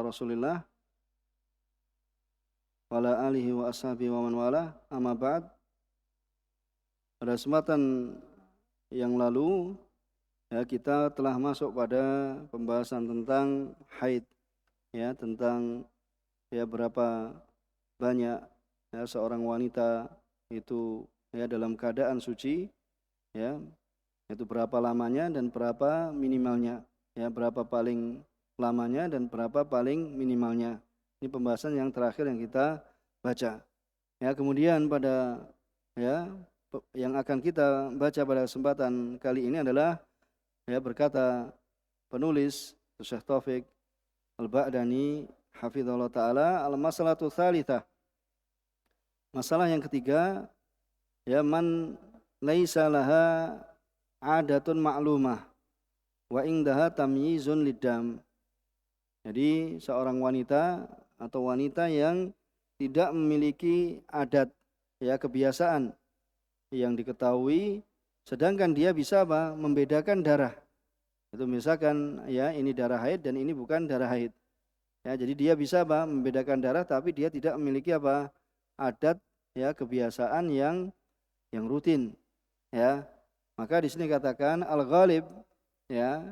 Rasulillah wa ala alihi wa ashabihi wa man wala, amma ba'd. Pada kesempatan yang lalu ya, kita telah masuk pada pembahasan tentang haid, ya, tentang ya berapa banyak ya seorang wanita itu ya dalam keadaan suci, ya, itu berapa lamanya dan berapa minimalnya, ya, berapa paling lamanya dan berapa paling minimalnya. Ini pembahasan yang terakhir yang kita baca. Ya, kemudian pada ya yang akan kita baca pada kesempatan kali ini adalah ya berkata penulis Syekh Taufik Al-Ba'dani hafizallahu taala, al-masalatu tsalitsah. Masalah yang ketiga, ya, man laisa laha adatun ma'lumah wa indaha tamyizun lidam. Jadi seorang wanita atau wanita yang tidak memiliki adat, ya, kebiasaan yang diketahui, sedangkan dia bisa apa? Membedakan darah. Itu misalkan ya ini darah haid dan ini bukan darah haid. Ya, jadi dia bisa apa? Membedakan darah, tapi dia tidak memiliki apa? Adat, ya, kebiasaan yang rutin, ya. Maka di sini katakan al-ghalib, ya,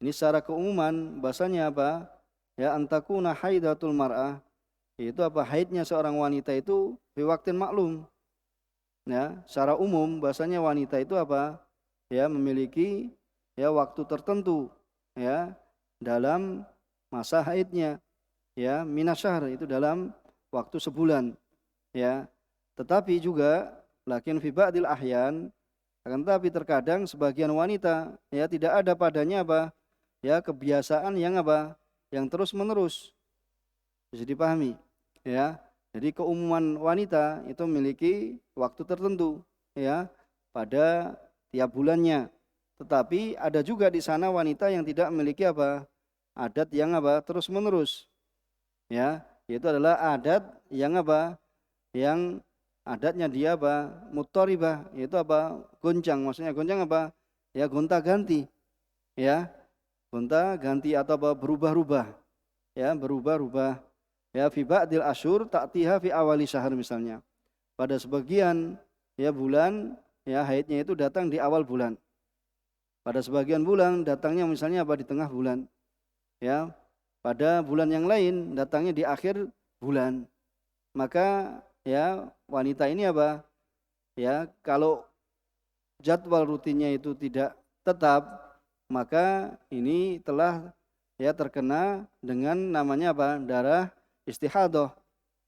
ini secara keumuman bahasanya apa? Ya, antakuna haidatul mar'ah, itu apa? Haidnya seorang wanita itu fi waqtin maklum. Ya, secara umum bahasanya wanita itu apa? Ya, memiliki ya waktu tertentu, ya, dalam masa haidnya, ya, minasyahr, itu dalam waktu sebulan, ya. Tetapi juga lakin fi ba'dil ahyan, akan tetapi terkadang sebagian wanita ya tidak ada padanya apa? Ya, kebiasaan yang apa? Yang terus menerus. Bisa dipahami, ya. Jadi keumuman wanita itu memiliki waktu tertentu, ya, pada tiap bulannya. Tetapi ada juga di sana wanita yang tidak memiliki apa? Adat yang apa? Terus menerus, ya. Itu adalah adat yang apa? Yang adatnya dia apa? Muttaribah, itu apa? Goncang, maksudnya goncang apa? Ya, gonta-ganti, ya. Gonta-ganti atau apa? Berubah-ubah, ya, berubah-ubah. Ya, fi ba'dil asyur ta'tiha fi awali syahr, misalnya. Pada sebagian ya bulan, ya, haidnya itu datang di awal bulan. Pada sebagian bulan datangnya misalnya apa? Di tengah bulan. Ya. Pada bulan yang lain datangnya di akhir bulan. Maka ya wanita ini apa? Ya, kalau jadwal rutinnya itu tidak tetap, maka ini telah ya terkena dengan namanya apa? Darah istihadah.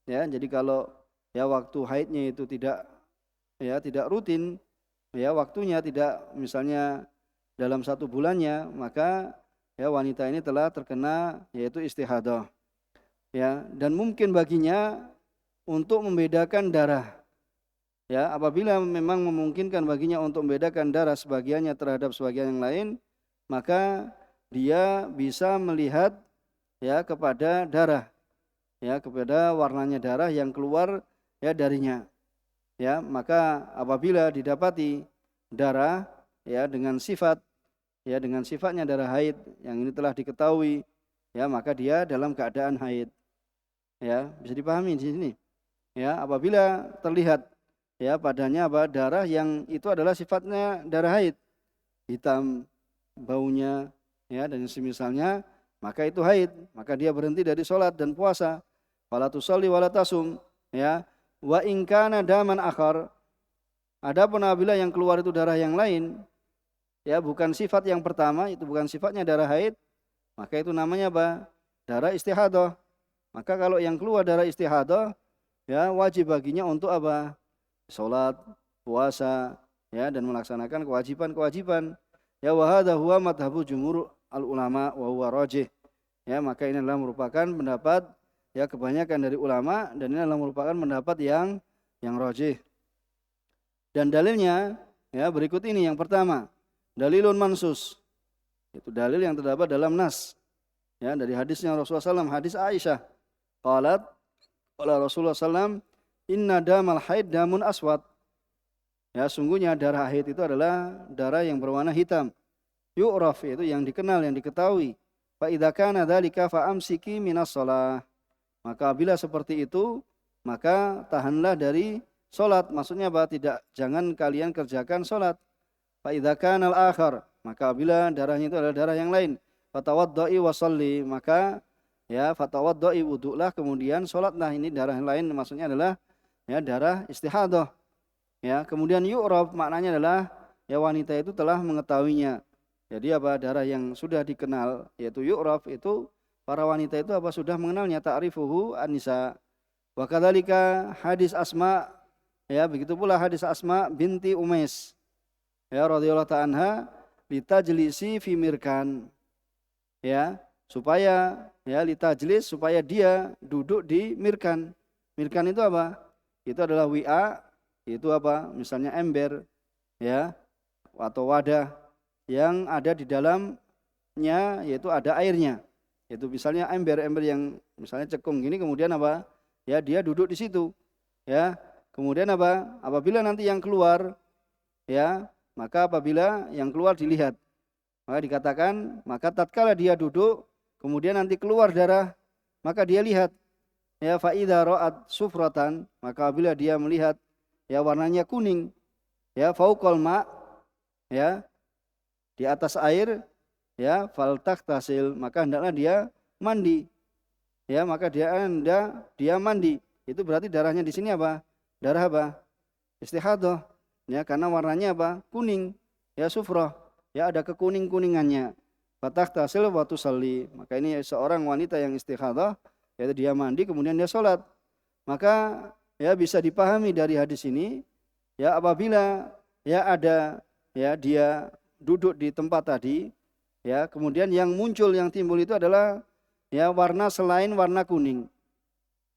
Ya, jadi kalau ya waktu haidnya itu tidak rutin, ya waktunya tidak misalnya dalam satu bulannya, maka ya wanita ini telah terkena yaitu istihadah. Ya, dan mungkin baginya untuk membedakan darah. Ya, apabila memang memungkinkan baginya untuk membedakan darah sebagiannya terhadap sebagian yang lain, maka dia bisa melihat ya kepada darah, ya, kepada warnanya darah yang keluar ya darinya. Ya, maka apabila didapati darah ya dengan sifatnya darah haid yang ini telah diketahui, ya, maka dia dalam keadaan haid. Ya, bisa dipahami di sini. Ya, apabila terlihat ya padanya apa? Darah yang itu adalah sifatnya darah haid, hitam baunya, ya, dan semisalnya, maka itu haid, maka dia berhenti dari sholat dan puasa. Wala tusalli wala tasum, ya. Wa in kana daman akhar. Adapun apabila yang keluar itu darah yang lain, ya, bukan sifat yang pertama, itu bukan sifatnya darah haid, maka itu namanya apa? Darah istihadah. Maka kalau yang keluar darah istihadah, ya, wajib baginya untuk apa? Sholat, puasa, ya, dan melaksanakan kewajiban-kewajiban. Ya, wa hadza huwa madhhabu jumhur al ulama wa huwa rajih. Ya, maka ini adalah merupakan pendapat ya kebanyakan dari ulama, dan ini adalah merupakan pendapat yang rajih. Dan dalilnya ya berikut ini. Yang pertama, dalilun mansus. Itu dalil yang terdapat dalam nas. Ya, dari hadisnya Rasulullah SAW, hadis Aisyah. Qalat qala Rasulullah SAW, inna damal haid damun aswad. Ya, sungguhnya darah haid itu adalah darah yang berwarna hitam. Yu'raf, itu yang dikenal, yang diketahui. fa idza kana dzalika fa amsiki minas shalah. Maka bila seperti itu, maka tahanlah dari salat. Maksudnya apa? Jangan kalian kerjakan salat. Fa idza kana al-akhar, maka bila darahnya itu adalah darah yang lain, fatawaddai wa shalli, maka ya fatawaddai wudu'lah kemudian salatlah. Ini darah yang lain maksudnya adalah ya darah istihadah. Ya, kemudian yu'raf maknanya adalah ya wanita itu telah mengetahuinya. Jadi apa? Darah yang sudah dikenal yaitu yu'raf itu para wanita itu apa sudah mengenalnya, ta'rifuhu an-nisa. Wa kadzalika hadis Asma, ya begitu pula hadis Asma binti Umais ya radhiyallahu ta'ala anha, litajlisi fi mirkan, ya supaya ya litajlis supaya dia duduk di mirkan. Mirkan itu apa? Itu adalah wi'a, itu apa? Misalnya ember ya atau wadah yang ada di dalamnya yaitu ada airnya. Itu misalnya ember-ember yang misalnya cekung gini, kemudian apa? Ya dia duduk di situ. Ya. Kemudian apa? Apabila nanti yang keluar ya, maka apabila yang keluar dilihat, maka dikatakan, maka tatkala dia duduk, kemudian nanti keluar darah, maka dia lihat. Ya fa idza ra'at sufratan, maka apabila dia melihat ya warnanya kuning, ya fauqal ma, ya di atas air, ya faltaghtasil, maka hendaklah dia mandi. Ya, maka dia mandi. Itu berarti darahnya di sini apa? Darah apa? Istihadah. Ya, karena warnanya apa? Kuning. Ya, sufrah. Ya, ada kekuning-kuningannya. Faltaghtasil wa tusalli. Maka ini seorang wanita yang istihadah, yaitu dia mandi kemudian dia salat. Maka ya bisa dipahami dari hadis ini, ya apabila ya ada ya dia duduk di tempat tadi, ya kemudian yang muncul yang timbul itu adalah ya warna selain warna kuning,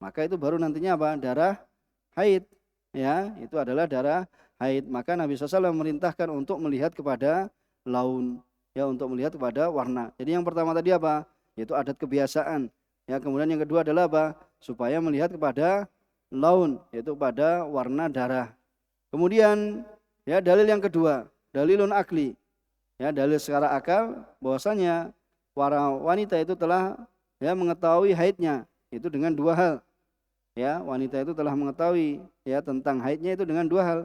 maka itu baru nantinya apa? Darah haid. Ya itu adalah darah haid. Maka Nabi SAW memerintahkan untuk melihat kepada laun, ya untuk melihat kepada warna. Jadi yang pertama tadi apa? Yaitu adat kebiasaan. Ya kemudian yang kedua adalah apa? Supaya melihat kepada laun, yaitu pada warna darah. Kemudian ya dalil yang kedua, dalilun akli. Ya, dalil secara akal bahwasanya para wanita itu telah ya mengetahui haidnya itu dengan dua hal. Ya, wanita itu telah mengetahui ya tentang haidnya itu dengan dua hal.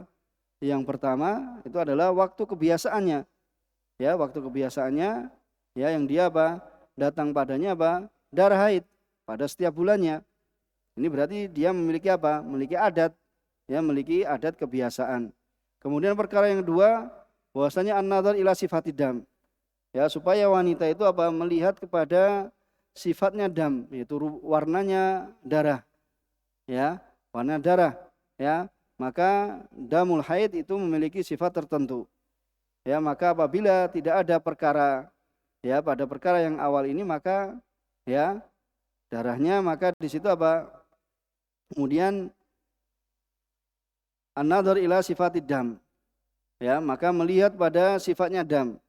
Yang pertama itu adalah waktu kebiasaannya. Ya, waktu kebiasaannya ya yang dia apa? Datang padanya apa? Darah haid pada setiap bulannya. Ini berarti dia memiliki apa? Memiliki adat. Ya, memiliki adat kebiasaan. Kemudian perkara yang kedua, bahwasanya an-nazar ila sifatid dam. Ya, supaya wanita itu apa? Melihat kepada sifatnya dam, yaitu warnanya darah. Ya, warna darah. Ya, maka damul haid itu memiliki sifat tertentu. Ya, maka apabila tidak ada perkara ya pada perkara yang awal ini, maka ya darahnya, maka di situ apa? Kemudian an-nazar ila sifatid dam. Ya, maka melihat pada sifatnya dam.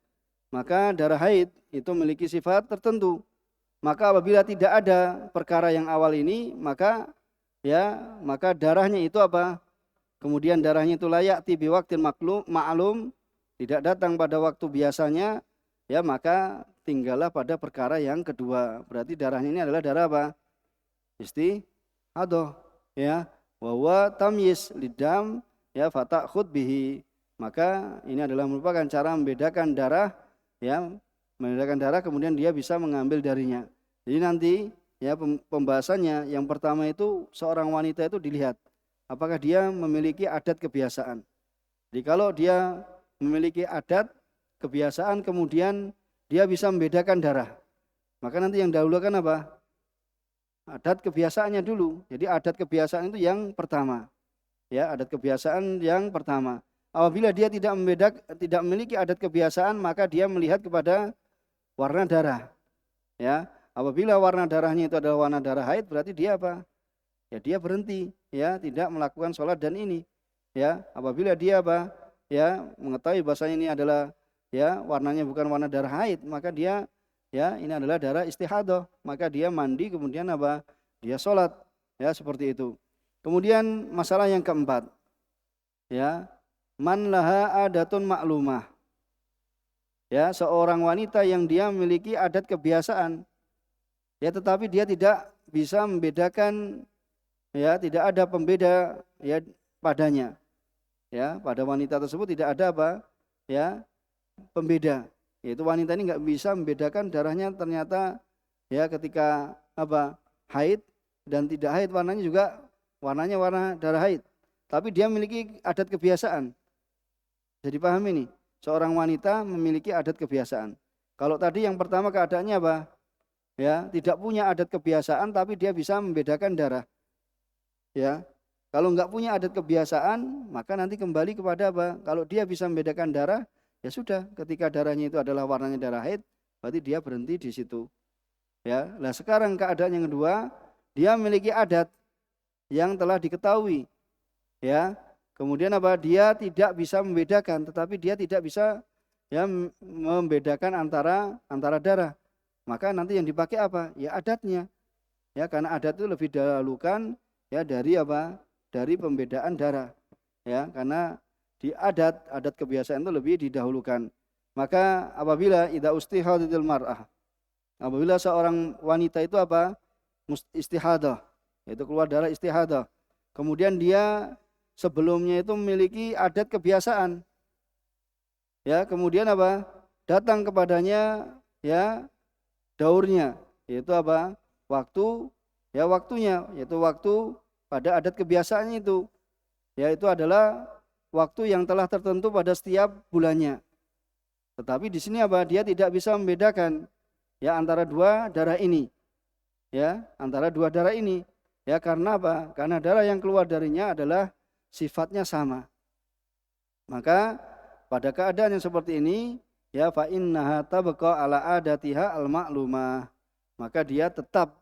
Maka darah haid itu memiliki sifat tertentu. Maka apabila tidak ada perkara yang awal ini, maka ya, maka darahnya itu apa? Kemudian darahnya itu layak tibi waktin ma'lum, tidak datang pada waktu biasanya, ya maka tinggallah pada perkara yang kedua. Berarti darahnya ini adalah darah apa? Istihadah, ya. Wa huwa tamyiz lidam ya fatakhud bihi. Maka ini adalah merupakan cara membedakan darah, ya, membedakan darah kemudian dia bisa mengambil darinya. Jadi nanti ya pembahasannya yang pertama itu seorang wanita itu dilihat apakah dia memiliki adat kebiasaan. Jadi kalau dia memiliki adat kebiasaan kemudian dia bisa membedakan darah, maka nanti yang dahulukan apa? Adat kebiasaannya dulu. Jadi adat kebiasaan itu yang pertama. Ya, adat kebiasaan yang pertama. Apabila dia tidak memiliki adat kebiasaan, maka dia melihat kepada warna darah. Ya, apabila warna darahnya itu adalah warna darah haid, berarti dia apa? Ya dia berhenti, ya tidak melakukan sholat dan ini. Ya, apabila dia apa? Ya mengetahui bahasanya ini adalah ya warnanya bukan warna darah haid, maka dia ya ini adalah darah istihadah, maka dia mandi kemudian apa? Dia sholat. Ya seperti itu. Kemudian masalah yang keempat, ya. Man laha adatun maklumah. Ya, seorang wanita yang dia memiliki adat kebiasaan, ya tetapi dia tidak bisa membedakan, ya tidak ada pembeda ya padanya. Ya, pada wanita tersebut tidak ada apa? Ya, pembeda. Yaitu wanita ini nggak bisa membedakan darahnya ternyata ya ketika apa? Haid dan tidak haid, warnanya juga warnanya warna darah haid. Tapi dia memiliki adat kebiasaan. Jadi paham ini, seorang wanita memiliki adat kebiasaan. Kalau tadi yang pertama keadaannya apa? Ya, tidak punya adat kebiasaan tapi dia bisa membedakan darah. Ya. Kalau nggak punya adat kebiasaan, maka nanti kembali kepada apa? Kalau dia bisa membedakan darah, ya sudah. Ketika darahnya itu adalah warnanya darah haid, berarti dia berhenti di situ. Ya. Nah sekarang keadaan yang kedua, dia memiliki adat yang telah diketahui. Ya. Kemudian apa? Dia tidak bisa membedakan, tetapi dia tidak bisa ya membedakan antara darah. Maka nanti yang dipakai apa? Ya adatnya. Ya karena adat itu lebih dahulukan ya dari apa? Dari pembedaan darah. Ya, karena di adat kebiasaan itu lebih didahulukan. Maka apabila idza ustihadatil mar'ah, apabila seorang wanita itu apa? Istihadah, yaitu keluar darah istihadah. Kemudian dia sebelumnya itu memiliki adat kebiasaan. Ya, kemudian apa? Datang kepadanya ya daurnya, yaitu apa? Waktunya, yaitu waktu pada adat kebiasaannya itu, yaitu adalah waktu yang telah tertentu pada setiap bulannya. Tetapi di sini apa? Dia tidak bisa membedakan ya antara dua darah ini. Ya, antara dua darah ini. Ya, karena apa? Karena darah yang keluar darinya adalah sifatnya sama. Maka pada keadaan yang seperti ini, ya fa innaha tabqa ala adatiha al-ma'lumah. Maka dia tetap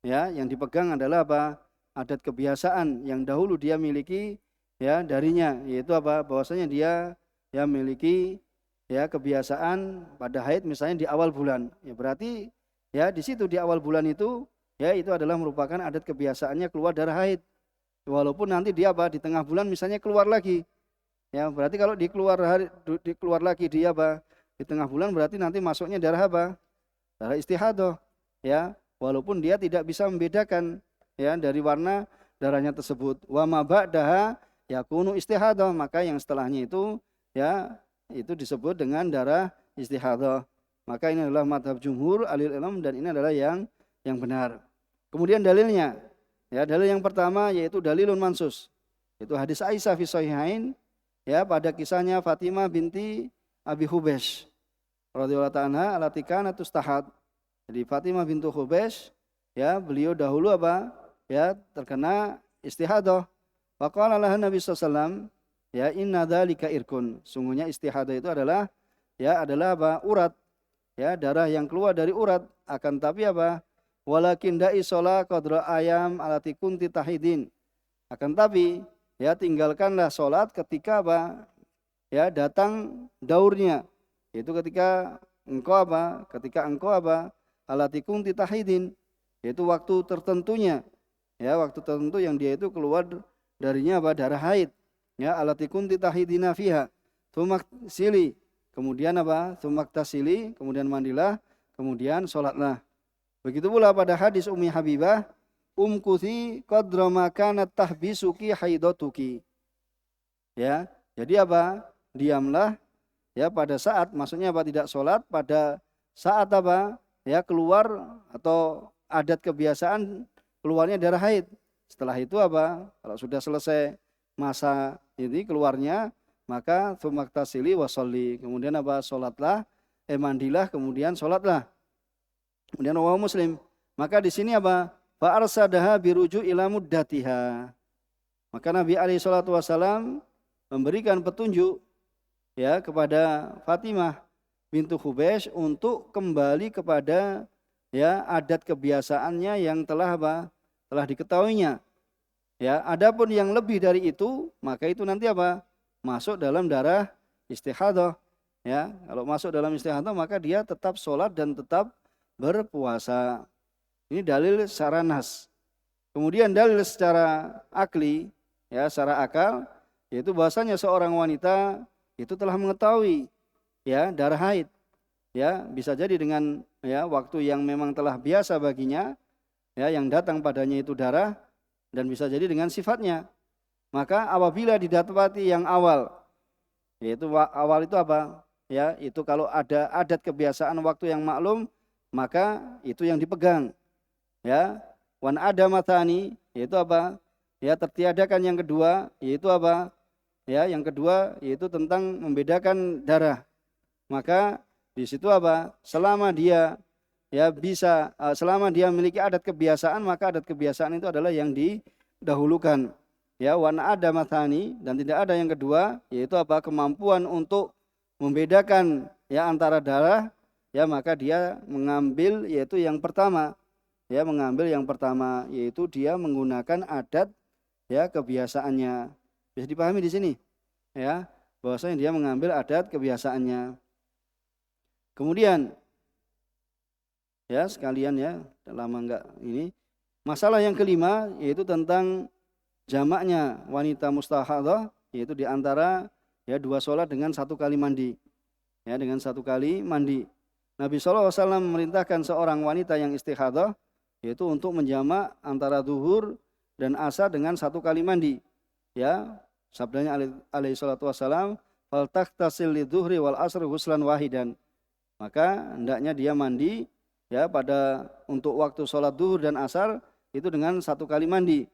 ya yang dipegang adalah apa? Adat kebiasaan yang dahulu dia miliki ya darinya, yaitu apa? Bahwasanya dia ya miliki ya kebiasaan pada haid misalnya di awal bulan. Ya berarti ya di situ di awal bulan itu ya itu adalah merupakan adat kebiasaannya keluar darah haid. Walaupun nanti dia apa? Di tengah bulan misalnya keluar lagi. Ya berarti kalau dikeluar lagi dia apa? Di tengah bulan berarti nanti masuknya darah apa? Darah istihadah. Ya, walaupun dia tidak bisa membedakan ya dari warna darahnya tersebut. Wa ma ba'daha yakunu istihadah, maka yang setelahnya itu ya itu disebut dengan darah istihadah. Maka ini adalah madhab jumhur alil ilm dan ini adalah yang benar. Kemudian dalilnya, ya dalil yang pertama yaitu dalilun mansus. Itu hadis Aisyah fi sahihain ya pada kisahnya Fatimah binti Abi Hubesh radhiyallahu anha allati kanat tustahad. Jadi Fatimah bintu Hubesh ya beliau dahulu apa? Ya terkena istihadah. Faqala laha Nabi SAW, ya inna dzalika irkun. Sungguhnya istihadah itu adalah apa? Urat. Ya, darah yang keluar dari urat. Akan tapi apa? Walakin da'i sholat qadra ayam alati kunti tahidin. Akan tapi ya tinggalkanlah sholat ketika apa? Ya datang daurnya. Itu ketika engkau apa? Ketika engkau apa? Alati kunti tahidin. Yaitu waktu tertentunya. Ya, waktu tertentu yang dia itu keluar darinya apa? Darah haid. Ya, alati kunti tahidina fiha. Tumak sili. Kemudian apa? Tumak tasili. Kemudian mandilah. Kemudian sholatlah. Begitu pula pada hadis Ummi Habibah. Umkuthi qadra ma kanat tahbisuki haidatuki. Ya, jadi apa? Diamlah. Ya, pada saat, maksudnya apa? Tidak sholat. Pada saat apa? Ya, keluar atau adat kebiasaan keluarnya darah haid. Setelah itu apa? Kalau sudah selesai masa ini keluarnya, maka tsummaktasili wasolli. Kemudian apa? Sholatlah, mandilah, kemudian sholatlah. Kemudian rawahu Muslim. Maka di sini apa? Fa arsadaha biruju ila muddatiha. Maka Nabi alaihi salatu wasallam memberikan petunjuk ya kepada Fatimah bintu Hubesh untuk kembali kepada ya adat kebiasaannya yang telah apa? Telah diketahuinya. Ya, adapun yang lebih dari itu, maka itu nanti apa? Masuk dalam darah istihadah. Ya, kalau masuk dalam istihadah maka dia tetap sholat dan tetap berpuasa. Ini dalil secara nas. Kemudian dalil secara akli, ya, secara akal, yaitu bahasanya seorang wanita itu telah mengetahui ya darah haid. ya bisa jadi dengan ya waktu yang memang telah biasa baginya, ya yang datang padanya itu darah, dan bisa jadi dengan sifatnya. Maka apabila didapati yang awal, yaitu awal itu apa? Ya, itu kalau ada adat kebiasaan waktu yang maklum, maka itu yang dipegang. Ya, wan ada matani, yaitu apa? Ya, tertiadakan yang kedua, yaitu apa? Ya, yang kedua yaitu tentang membedakan darah. Maka di situ apa? Selama dia ya bisa selama dia memiliki adat kebiasaan, maka adat kebiasaan itu adalah yang didahulukan. Ya, wan ada matani, dan tidak ada yang kedua, yaitu apa? Kemampuan untuk membedakan ya antara darah, ya maka dia mengambil yaitu yang pertama. Ya, mengambil yang pertama yaitu dia menggunakan adat ya kebiasaannya. Bisa dipahami di sini, ya, bahwasanya dia mengambil adat kebiasaannya. Kemudian ya sekalian ya, lama enggak ini. Masalah yang kelima yaitu tentang jamaknya wanita mustahadah, yaitu di antara ya 2 sholat dengan 1 kali mandi. Ya, dengan 1 kali mandi. Nabi SAW memerintahkan seorang wanita yang istihadah yaitu untuk menjamak antara zuhur dan asar dengan 1 kali mandi. Ya, sabdanya alaihi salatu wassalam, fal taghtasil lidzuhri wal asri ghuslan wahidan. Maka hendaknya dia mandi ya pada untuk waktu sholat zuhur dan asar itu dengan 1 kali mandi.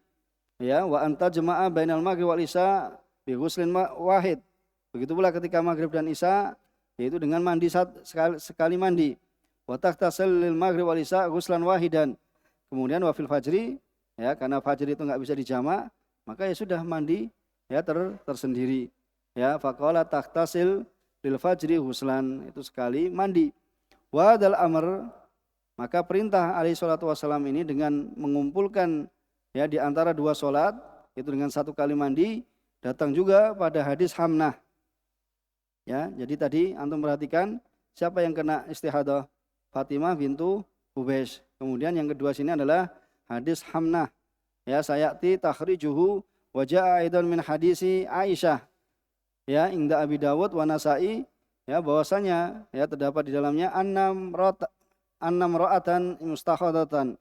Ya, wa anta jama'a bainal maghrib wal isya bi ghuslin wahid. Begitu pula ketika maghrib dan isya yaitu dengan mandi sekali mandi. Wa taghtasil lil maghrib wal isya ghuslan wahidan. Kemudian wa fil fajri, ya karena fajr itu enggak bisa dijamak, maka ya sudah mandi ya tersendiri. Ya, faqala taghtasil lil fajri huslan, itu sekali mandi. Wa dal amr, maka perintah alaihi salatu wasallam ini dengan mengumpulkan ya di antara 2 salat itu dengan 1 kali mandi datang juga pada hadis Hamnah. Ya, jadi tadi antum perhatikan siapa yang kena istihadah? Fatimah bintu Ubais. Kemudian yang kedua sini adalah hadis Hamnah. Ya, sayati takhrijuhu wa jaa aidan min hadisi Aisyah. Ya, inda Abi Dawud wa Nasa'i, ya bahwasanya ya terdapat di dalamnya annam ra'atan mustahadatan.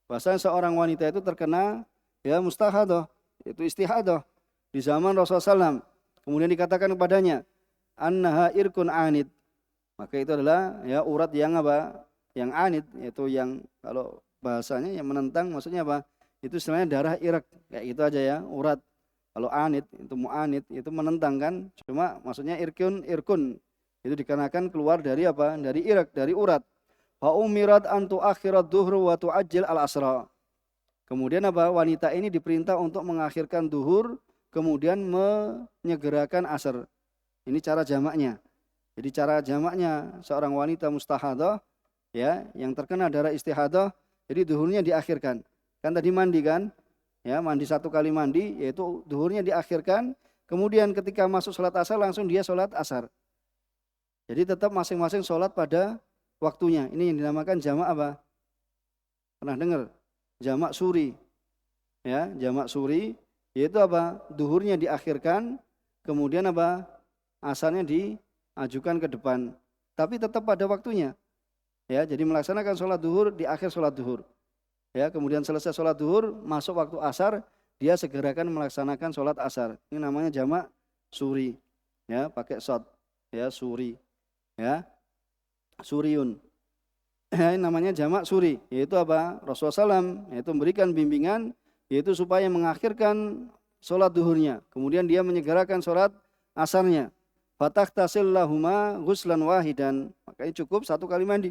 Bahwasanya seorang wanita itu terkena ya mustahadah, itu istihadah di zaman Rasulullah SAW. Kemudian dikatakan kepadanya annaha irkun anid. Maka itu adalah ya urat yang apa? Yang anid, yaitu yang kalau bahasanya yang menentang, maksudnya apa? Itu istilahnya darah irak, kayak gitu aja ya, urat. Kalau anid itu mu'anid, itu menentang kan? Cuma maksudnya irkun itu dikarenakan keluar dari apa? Dari irak, dari urat. Fa umirat an tu'akhirat dhuhru wa tu'ajjil al-asra. Kemudian apa? Wanita ini diperintah untuk mengakhirkan duhur, kemudian menyegerakan asar. Ini cara jamaknya. Jadi cara jamaknya seorang wanita mustahadah ya yang terkena darah istihadah, jadi duhurnya diakhirkan. Kan tadi mandi kan? Ya, mandi 1 kali mandi, yaitu duhurnya diakhirkan. Kemudian ketika masuk sholat asar langsung dia sholat asar. Jadi tetap masing-masing sholat pada waktunya. Ini yang dinamakan jamak apa? Pernah dengar? Jamak suri. Ya, jamak suri yaitu apa? Duhurnya diakhirkan, kemudian apa? Asarnya diajukan ke depan. Tapi tetap pada waktunya. Ya, jadi melaksanakan sholat duhur di akhir sholat duhur. Ya, kemudian selesai sholat duhur, masuk waktu asar, dia segerakan melaksanakan sholat asar. Ini namanya jamak suri. Ya, pakai shot. Ya, suri. Ya, suriun. Ya, ini namanya jamak suri. Yaitu apa? Rasulullah SAW yaitu memberikan bimbingan, yaitu supaya mengakhirkan sholat duhurnya. Kemudian dia menyegerakan sholat asarnya. Fataghtasil lahuma ghuslan wahidan. Makanya cukup 1 kali mandi.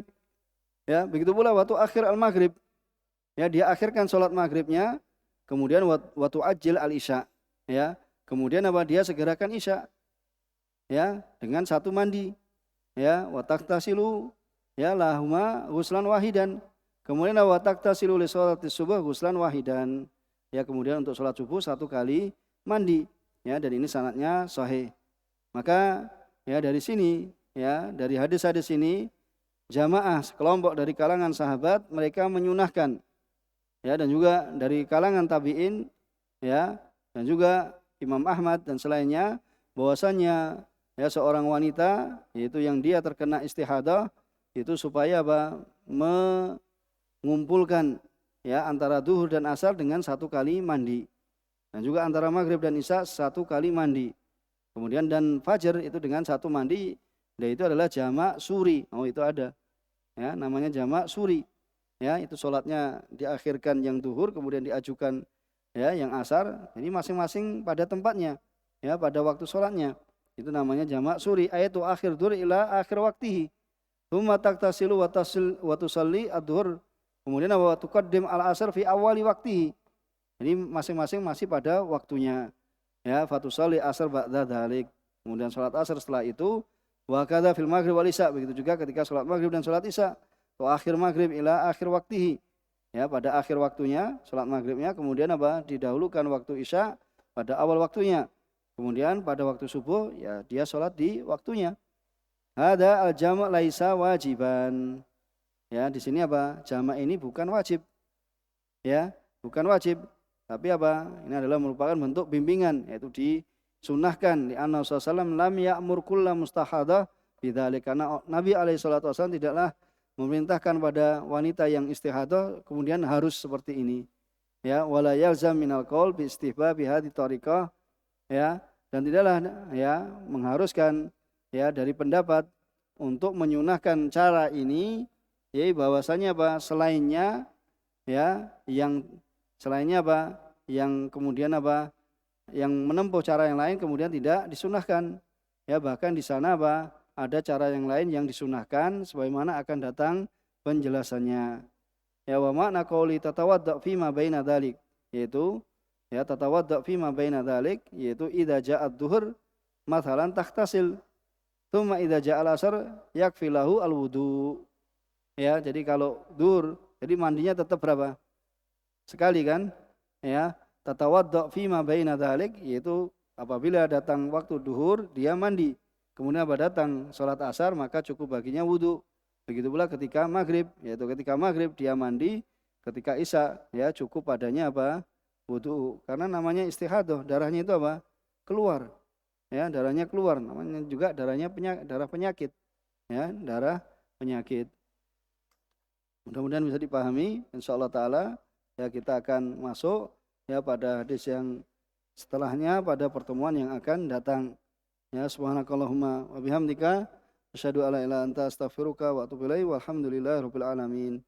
Ya, begitu pula waktu akhir al-maghrib. Ya, dia akhirkan sholat maghribnya, kemudian waktu ajil al-isya. Ya, kemudian apa? Dia segerakan isya. Ya, dengan 1 mandi. Ya, wataqtasilu ya lahuma ghuslan wahidan. Kemudian wataqtasilu li sholatis subuh ghuslan wahidan. Ya, kemudian untuk sholat subuh 1 kali mandi. Ya, dan ini sanadnya sahih. Maka ya dari sini ya, dari hadis-hadis ini jamaah sekelompok dari kalangan sahabat mereka menyunahkan ya, dan juga dari kalangan tabi'in ya, dan juga Imam Ahmad dan selainnya bahwasanya ya seorang wanita yaitu yang dia terkena istihadah itu supaya apa? Mengumpulkan ya antara duhur dan asar dengan satu kali mandi. Dan juga antara maghrib dan isya satu kali mandi. Kemudian dan fajar itu dengan satu mandi, dan itu adalah jamak suri. Oh itu ada, ya namanya jamak suri. Ya itu sholatnya diakhirkan yang duhur, kemudian diajukan ya yang asar. Jadi masing-masing pada tempatnya, ya pada waktu sholatnya. Itu namanya jamak suri. Ayatu akhir duhur ila akhir waktihi. Tsumma taktasilu wa tusalli ad-duhur. Kemudian wa tuqaddim al-asar fi awali waktihi. Jadi masing-masing masih pada waktunya. Ya, fatusalli asar ba'da dzalik. Kemudian salat asar setelah itu, wa kadza fil maghrib wal isya. Begitu juga ketika salat maghrib dan salat isya. Wa akhir maghrib ila akhir waktihi. Ya, pada akhir waktunya salat maghribnya, kemudian apa? Didahulukan waktu isya pada awal waktunya. Kemudian pada waktu subuh ya dia salat di waktunya. Hada al-jama' laisa wajiban. Ya, di sini apa? Jama' ini bukan wajib. Ya, bukan wajib. Tapi apa? Ini adalah merupakan bentuk bimbingan, yaitu disunahkan. Di anna sallallahu lam ya'mur kulla mustahadah bidzalik, karena Nabi alaihi salatu wasallam tidaklah memerintahkan pada wanita yang istihadah kemudian harus seperti ini. Ya, wala yalzam minal qaul bi istihbab hadhihi tariqah, ya, dan tidaklah ya mengharuskan ya dari pendapat untuk menyunahkan cara ini, yaitu bahwasanya apa? Selainnya ya yang selainnya apa? Yang kemudian apa? Yang menempuh cara yang lain kemudian tidak disunahkan. Ya bahkan di sana apa? Ada cara yang lain yang disunahkan sebagaimana akan datang penjelasannya. Ya wa makna qauli tatawadda fi ma baina dzalik, yaitu ya tatawadda fi ma baina dzalik, yaitu idza ja'at dhuhr mathalan takhtasil tsumma idza ja'al asar yakfi lahu al-wudu. Ya, jadi kalau dhuhr jadi mandinya tetap berapa? Sekali kan? Ya, tatawadda fi ma baina dzalik, yaitu apabila datang waktu duhur dia mandi. Kemudian apa datang salat asar maka cukup baginya wudu. Begitu pula ketika maghrib, yaitu ketika maghrib dia mandi, ketika isya ya cukup padanya apa? Wudu. Karena namanya istihadah, darahnya itu apa? Keluar. Ya, darahnya keluar. Namanya juga darah penyakit. Ya, darah penyakit. Mudah-mudahan bisa dipahami, insyaallah taala. Ya kita akan masuk ya pada hadis yang setelahnya pada pertemuan yang akan datang. Ya subhanakallahumma wa bihamdika asyhadu alla ilaha illa anta astaghfiruka wa atubu ilaik walhamdulillahirabbil alamin.